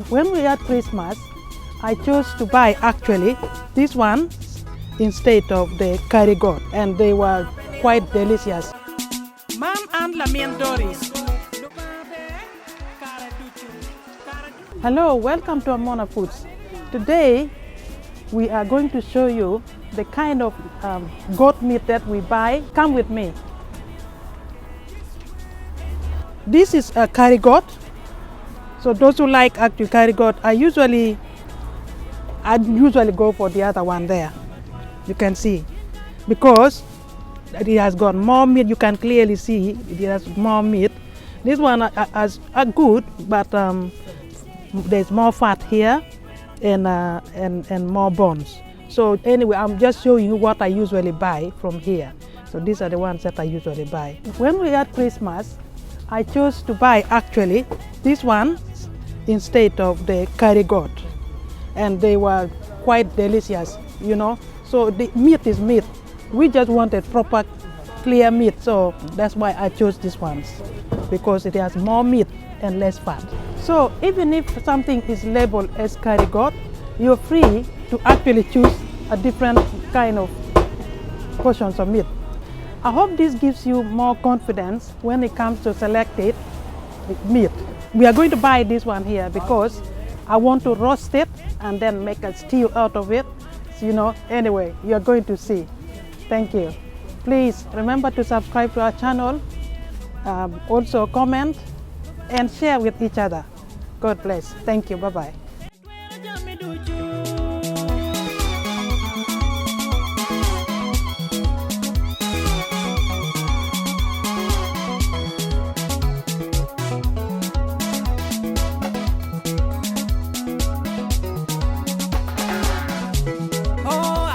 When we had Christmas, I chose to buy actually this one instead of the curry goat, and they were quite delicious. Mam and Lamien Doris. Hello, welcome to Amuna Foods. Today we are going to show you the kind of goat meat that we buy. Come with me. This is a curry goat. So those who like actually curry goat, I usually go for the other one there. You can see, because it has got more meat. You can clearly see it has more meat. This one are good, but there's more fat here and more bones. So anyway, I'm just showing you what I usually buy from here. So these are the ones that I usually buy. When we had Christmas, I chose to buy actually this one instead of the curry goat, and they were quite delicious, you know. So the meat is meat. We just wanted proper clear meat, so that's why I chose these ones, because it has more meat and less fat. So even if something is labeled as curry goat, you're free to actually choose a different kind of portions of meat. I hope this gives you more confidence when it comes to selected meat. We are going to buy this one here because I want to roast it and then make a stew out of it. So, you know, anyway, you are going to see. Thank you. Please remember to subscribe to our channel, also comment and share with each other. God bless. Thank you. Bye-bye. Oh